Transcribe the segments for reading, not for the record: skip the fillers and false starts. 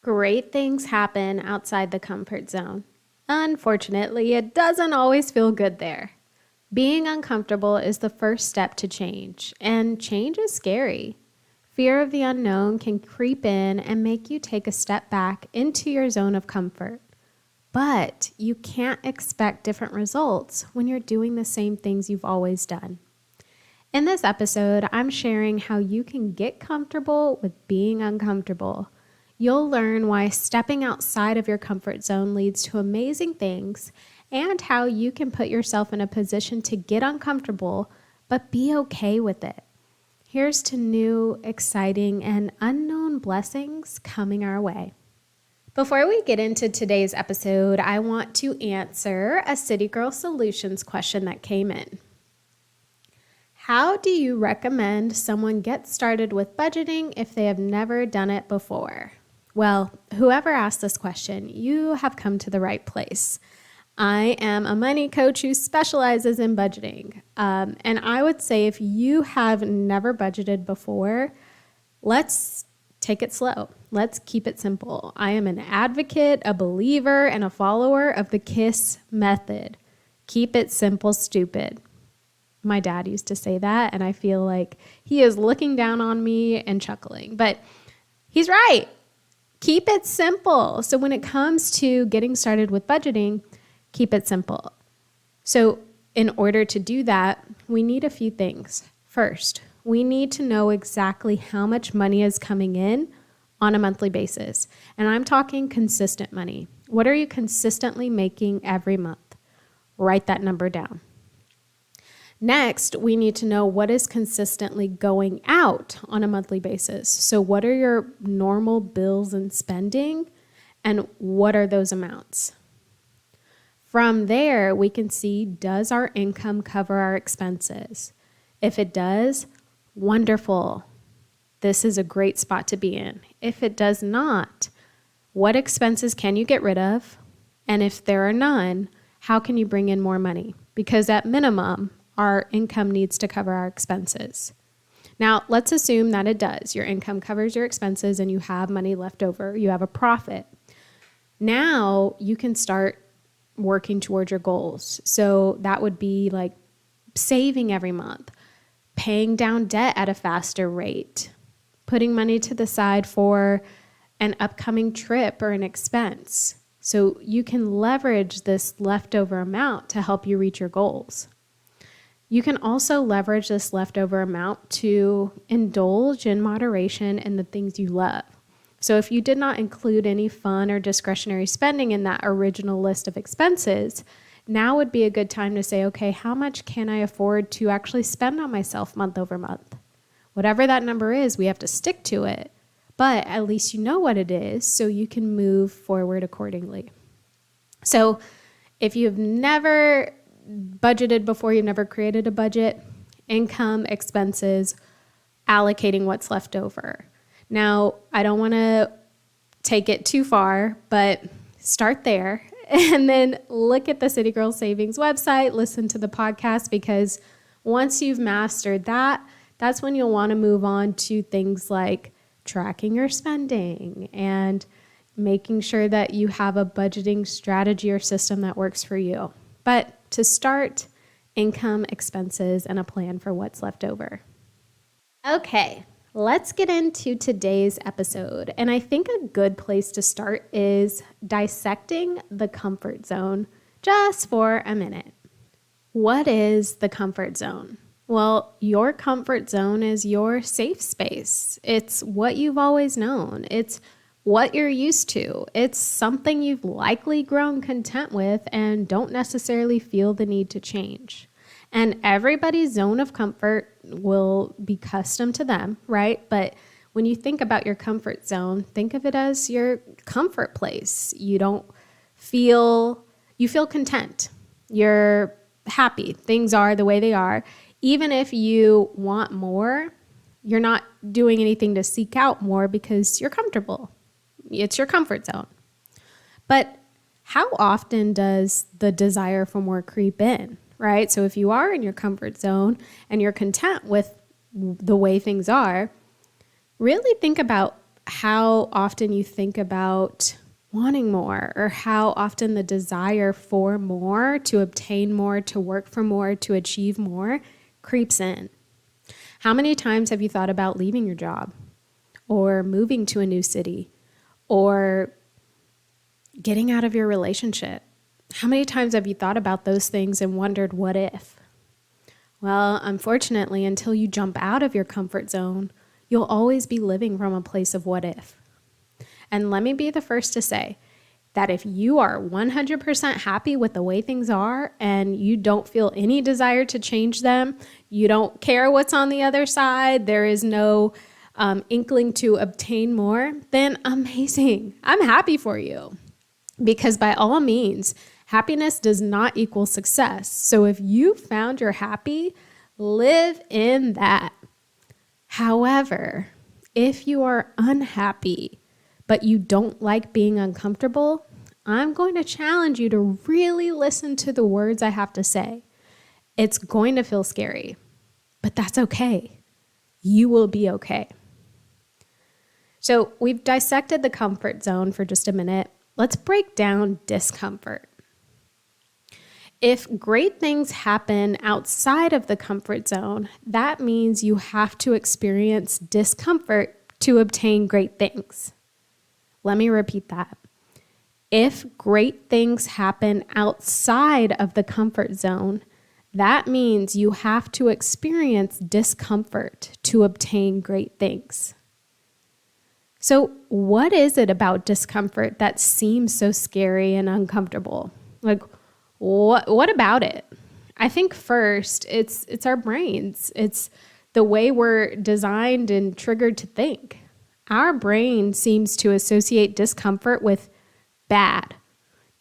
Great things happen outside the comfort zone. Unfortunately, it doesn't always feel good there. Being uncomfortable is the first step to change, and change is scary. Fear of the unknown can creep in and make you take a step back into your zone of comfort. But you can't expect different results when you're doing the same things you've always done. In this episode, I'm sharing how you can get comfortable with being uncomfortable. You'll learn why stepping outside of your comfort zone leads to amazing things and how you can put yourself in a position to get uncomfortable but be okay with it. Here's to new, exciting, and unknown blessings coming our way. Before we get into today's episode, I want to answer a City Girl Solutions question that came in. How do you recommend someone get started with budgeting if they have never done it before? Well, whoever asked this question, you have come to the right place. I am a money coach who specializes in budgeting. And I would say if you have never budgeted before, let's take it slow. Let's keep it simple. I am an advocate, a believer, and a follower of the KISS method. Keep it simple, stupid. My dad used to say that, and I feel like he is looking down on me and chuckling. But he's right. Keep it simple. So when it comes to getting started with budgeting, keep it simple. So in order to do that, we need a few things. First, we need to know exactly how much money is coming in on a monthly basis. And I'm talking consistent money. What are you consistently making every month? Write that number down. Next, we need to know what is consistently going out on a monthly basis. So what are your normal bills and spending, and what are those amounts? From there, we can see, does our income cover our expenses? If it does, wonderful. This is a great spot to be in. If it does not, what expenses can you get rid of? And if there are none, how can you bring in more money? Because at minimum, our income needs to cover our expenses. Now, let's assume that it does. Your income covers your expenses and you have money left over. You have a profit. Now you can start working towards your goals. So that would be like saving every month, paying down debt at a faster rate, putting money to the side for an upcoming trip or an expense. So you can leverage this leftover amount to help you reach your goals. You can also leverage this leftover amount to indulge in moderation in the things you love. So if you did not include any fun or discretionary spending in that original list of expenses, now would be a good time to say, okay, how much can I afford to actually spend on myself month over month? Whatever that number is, we have to stick to it, but at least you know what it is so you can move forward accordingly. So if you've never budgeted before, you've never created a budget, income, expenses, allocating what's left over. Now, I don't want to take it too far, but start there and then look at the City Girl Savings website, listen to the podcast, because once you've mastered that, that's when you'll want to move on to things like tracking your spending and making sure that you have a budgeting strategy or system that works for you. But to start, income, expenses, and a plan for what's left over. Okay, let's get into today's episode. And I think a good place to start is dissecting the comfort zone just for a minute. What is the comfort zone? Well, your comfort zone is your safe space. It's what you've always known. It's what you're used to. It's something you've likely grown content with and don't necessarily feel the need to change. And everybody's zone of comfort will be custom to them, right? But when you think about your comfort zone, think of it as your comfort place. You feel content. You're happy. Things are the way they are. Even if you want more, you're not doing anything to seek out more because you're comfortable. It's your comfort zone. But how often does the desire for more creep in, right? So if you are in your comfort zone and you're content with the way things are, really think about how often you think about wanting more, or how often the desire for more, to obtain more, to work for more, to achieve more creeps in. How many times have you thought about leaving your job, or moving to a new city, or getting out of your relationship? How many times have you thought about those things and wondered, what if? Well, unfortunately, until you jump out of your comfort zone, you'll always be living from a place of what if. And let me be the first to say that if you are 100% happy with the way things are and you don't feel any desire to change them, you don't care what's on the other side, there is no inkling to obtain more, then amazing. I'm happy for you. Because by all means, happiness does not equal success. So if you found you're happy, live in that. However, if you are unhappy, but you don't like being uncomfortable, I'm going to challenge you to really listen to the words I have to say. It's going to feel scary, but that's okay. You will be okay. So we've dissected the comfort zone for just a minute. Let's break down discomfort. If great things happen outside of the comfort zone, that means you have to experience discomfort to obtain great things. Let me repeat that. If great things happen outside of the comfort zone, that means you have to experience discomfort to obtain great things. So what is it about discomfort that seems so scary and uncomfortable? Like, what about it? I think first, it's our brains. It's the way we're designed and triggered to think. Our brain seems to associate discomfort with bad.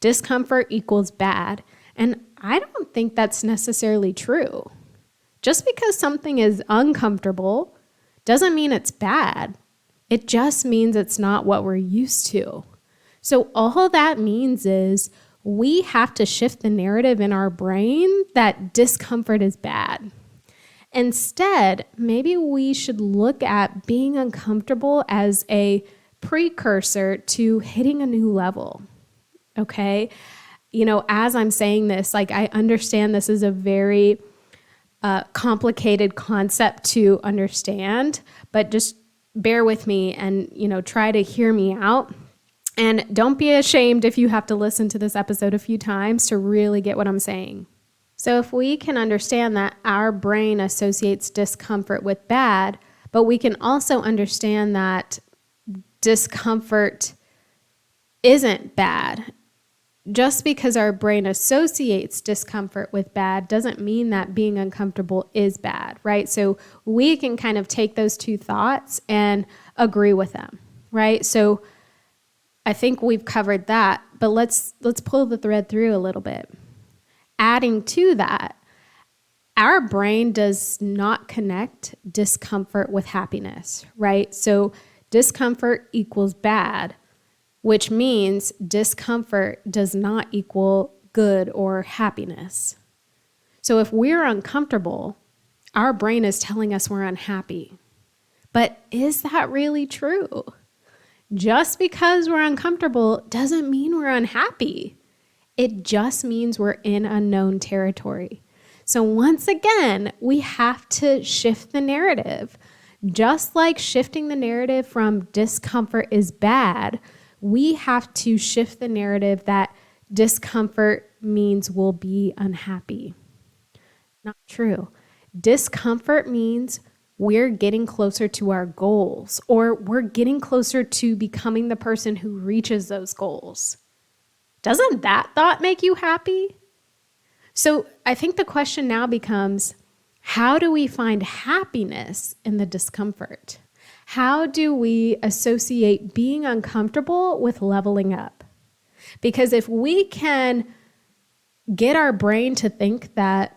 Discomfort equals bad. And I don't think that's necessarily true. Just because something is uncomfortable doesn't mean it's bad. It just means it's not what we're used to. So all that means is we have to shift the narrative in our brain that discomfort is bad. Instead, maybe we should look at being uncomfortable as a precursor to hitting a new level. Okay? As I'm saying this, I understand this is a very complicated concept to understand, but just bear with me and, try to hear me out. And don't be ashamed if you have to listen to this episode a few times to really get what I'm saying. So if we can understand that our brain associates discomfort with bad, but we can also understand that discomfort isn't bad. Just because our brain associates discomfort with bad doesn't mean that being uncomfortable is bad, right? So we can kind of take those two thoughts and agree with them, right? So I think we've covered that, but let's pull the thread through a little bit. Adding to that, our brain does not connect discomfort with happiness, right? So discomfort equals bad, which means discomfort does not equal good or happiness. So if we're uncomfortable, our brain is telling us we're unhappy. But is that really true? Just because we're uncomfortable doesn't mean we're unhappy. It just means we're in unknown territory. So once again, we have to shift the narrative. Just like shifting the narrative from discomfort is bad, we have to shift the narrative that discomfort means we'll be unhappy. Not true. Discomfort means we're getting closer to our goals, or we're getting closer to becoming the person who reaches those goals. Doesn't that thought make you happy? So I think the question now becomes, how do we find happiness in the discomfort? How do we associate being uncomfortable with leveling up? Because if we can get our brain to think that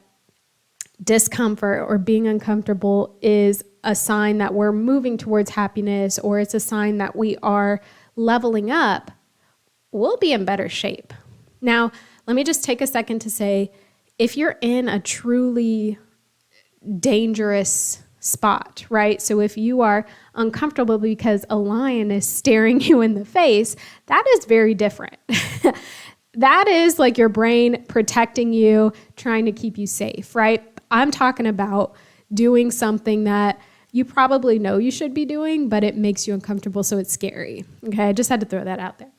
discomfort or being uncomfortable is a sign that we're moving towards happiness, or it's a sign that we are leveling up, we'll be in better shape. Now, let me just take a second to say, if you're in a truly dangerous spot, right? So if you are uncomfortable because a lion is staring you in the face, that is very different. That is like your brain protecting you, trying to keep you safe, right? I'm talking about doing something that you probably know you should be doing, but it makes you uncomfortable, so it's scary. Okay, I just had to throw that out there.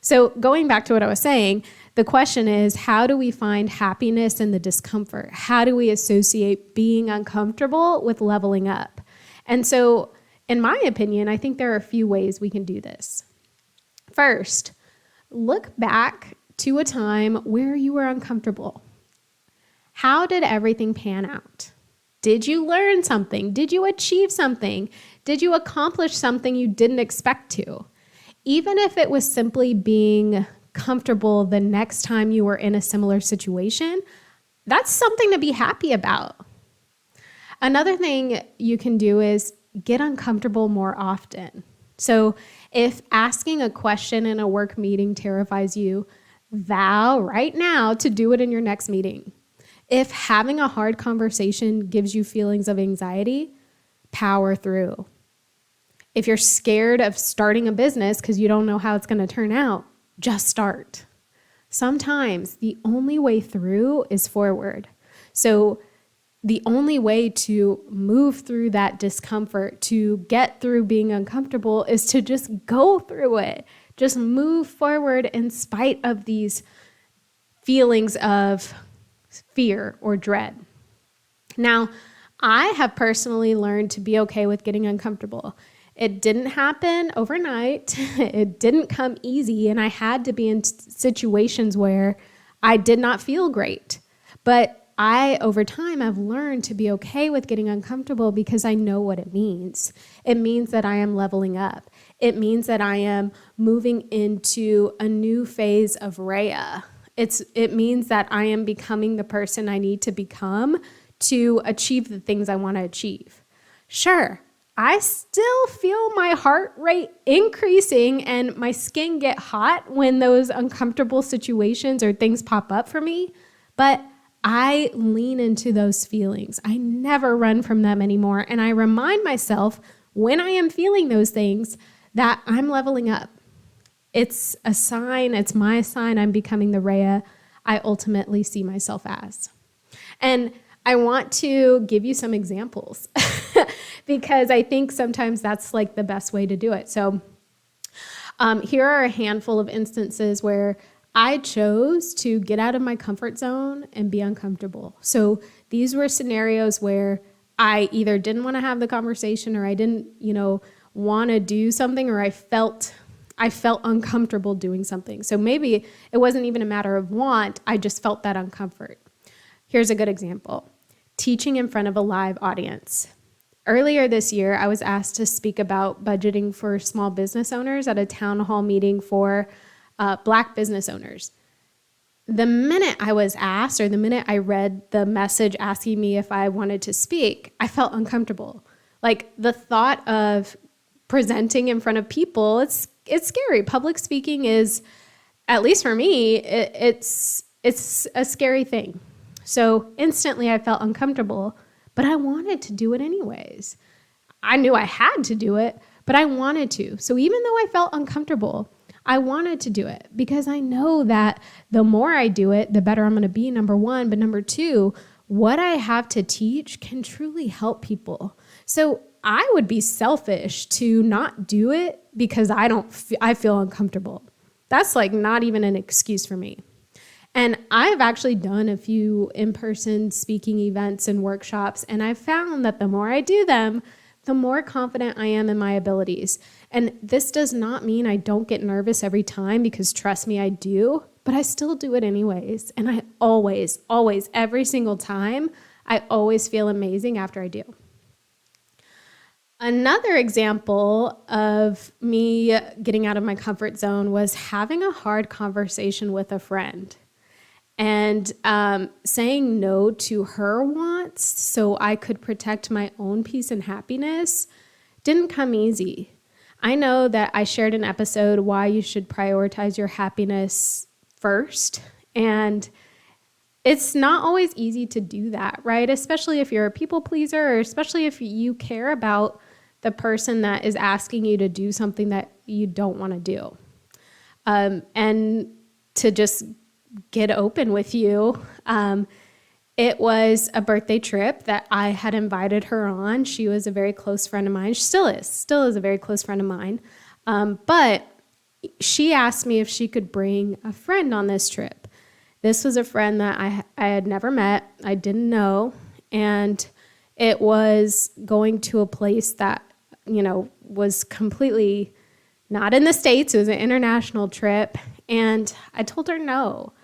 So going back to what I was saying, the question is, how do we find happiness in the discomfort? How do we associate being uncomfortable with leveling up? And so, in my opinion, I think there are a few ways we can do this. First, look back to a time where you were uncomfortable. How did everything pan out? Did you learn something? Did you achieve something? Did you accomplish something you didn't expect to? Even if it was simply being comfortable the next time you were in a similar situation, that's something to be happy about. Another thing you can do is get uncomfortable more often. So if asking a question in a work meeting terrifies you, vow right now to do it in your next meeting. If having a hard conversation gives you feelings of anxiety, power through. If you're scared of starting a business because you don't know how it's going to turn out, just start. Sometimes the only way through is forward. So the only way to move through that discomfort, to get through being uncomfortable, is to just go through it. Just move forward in spite of these feelings of fear or dread. Now, I have personally learned to be okay with getting uncomfortable. It didn't happen overnight. It didn't come easy, and I had to be in situations where I did not feel great. But over time, I've learned to be okay with getting uncomfortable because I know what it means. It means that I am leveling up. It means that I am moving into a new phase of Rhea. It means that I am becoming the person I need to become to achieve the things I want to achieve. Sure, I still feel my heart rate increasing and my skin get hot when those uncomfortable situations or things pop up for me, but I lean into those feelings. I never run from them anymore, and I remind myself when I am feeling those things that I'm leveling up. It's a sign, it's my sign I'm becoming the Rhea I ultimately see myself as. And I want to give you some examples because I think sometimes that's like the best way to do it. So here are a handful of instances where I chose to get out of my comfort zone and be uncomfortable. So these were scenarios where I either didn't want to have the conversation or I didn't, want to do something, or I felt uncomfortable doing something. So maybe it wasn't even a matter of want, I just felt that uncomfort. Here's a good example. Teaching in front of a live audience. Earlier this year, I was asked to speak about budgeting for small business owners at a town hall meeting for Black business owners. The minute I was asked, or the minute I read the message asking me if I wanted to speak, I felt uncomfortable. Like the thought of presenting in front of people, it's scary. Public speaking is, at least for me, it's a scary thing. So instantly I felt uncomfortable, but I wanted to do it anyways. I knew I had to do it, but I wanted to. So even though I felt uncomfortable, I wanted to do it because I know that the more I do it, the better I'm going to be, number one. But number two, what I have to teach can truly help people. So I would be selfish to not do it because I feel uncomfortable. That's like not even an excuse for me. And I've actually done a few in-person speaking events and workshops, and I've found that the more I do them, the more confident I am in my abilities. And this does not mean I don't get nervous every time, because trust me, I do, but I still do it anyways. And I always, every single time, I always feel amazing after I do. Another example of me getting out of my comfort zone was having a hard conversation with a friend. And saying no to her wants so I could protect my own peace and happiness didn't come easy. I know that I shared an episode why you should prioritize your happiness first. And it's not always easy to do that, right? Especially if you're a people pleaser, or especially if you care about the person that is asking you to do something that you don't want to do. And to just get open with you, it was a birthday trip that I had invited her on. She was a very close friend of mine. She still is a very close friend of mine. But she asked me if she could bring a friend on this trip. This was a friend that I had never met. I didn't know. And it was going to a place that, was completely not in the States. It was an international trip. And I told her no.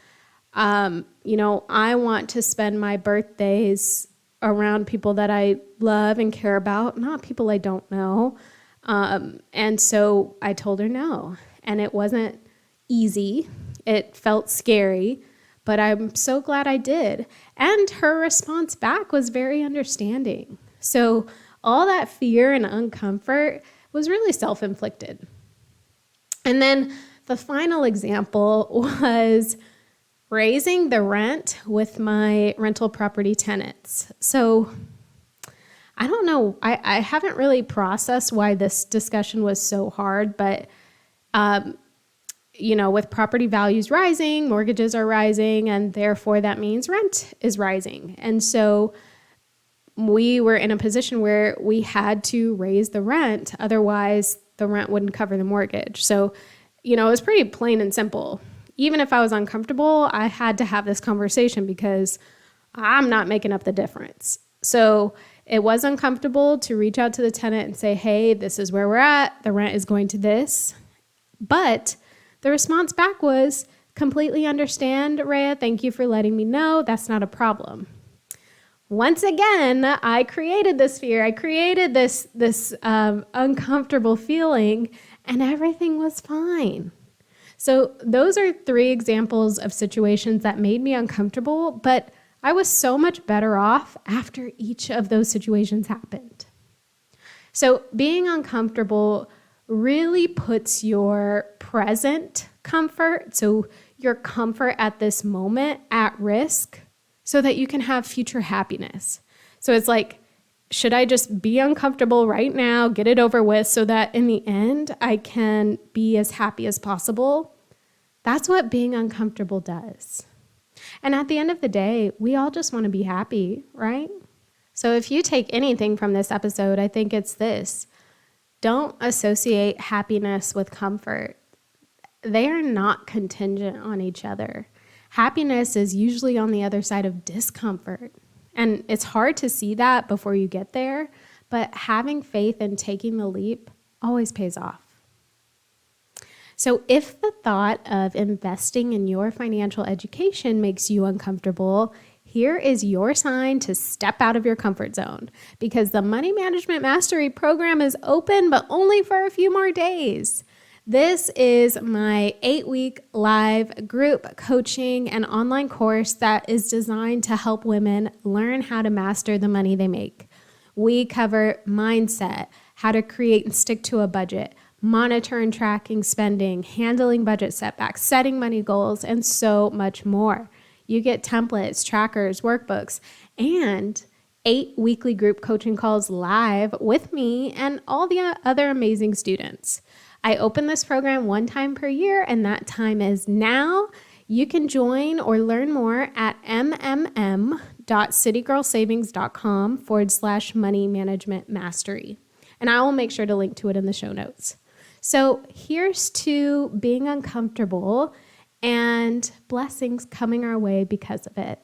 I want to spend my birthdays around people that I love and care about, not people I don't know. And so I told her no. And it wasn't easy. It felt scary, but I'm so glad I did. And her response back was very understanding. So all that fear and uncomfort was really self-inflicted. And then the final example was raising the rent with my rental property tenants. So I don't know, I haven't really processed why this discussion was so hard, but with property values rising, mortgages are rising, and therefore that means rent is rising. And so we were in a position where we had to raise the rent, otherwise the rent wouldn't cover the mortgage. So, it was pretty plain and simple. Even if I was uncomfortable, I had to have this conversation because I'm not making up the difference. So it was uncomfortable to reach out to the tenant and say, hey, this is where we're at. The rent is going to this. But the response back was completely understand, Rhea. Thank you for letting me know. That's not a problem. Once again, I created this fear. I created this uncomfortable feeling, and everything was fine. So those are 3 examples of situations that made me uncomfortable, but I was so much better off after each of those situations happened. So being uncomfortable really puts your present comfort, so your comfort at this moment, at risk so that you can have future happiness. So it's like, should I just be uncomfortable right now, get it over with so that in the end I can be as happy as possible? That's what being uncomfortable does. And at the end of the day, we all just want to be happy, right? So if you take anything from this episode, I think it's this. Don't associate happiness with comfort. They are not contingent on each other. Happiness is usually on the other side of discomfort. And it's hard to see that before you get there, but having faith and taking the leap always pays off. So if the thought of investing in your financial education makes you uncomfortable, here is your sign to step out of your comfort zone, because the Money Management Mastery program is open, but only for a few more days. This is my 8-week live group coaching and online course that is designed to help women learn how to master the money they make. We cover mindset, how to create and stick to a budget, monitor and tracking spending, handling budget setbacks, setting money goals, and so much more. You get templates, trackers, workbooks, and 8 weekly group coaching calls live with me and all the other amazing students. I open this program 1 time per year, and that time is now. You can join or learn more at mmm.citygirlsavings.com/money management mastery. And I will make sure to link to it in the show notes. So here's to being uncomfortable and blessings coming our way because of it.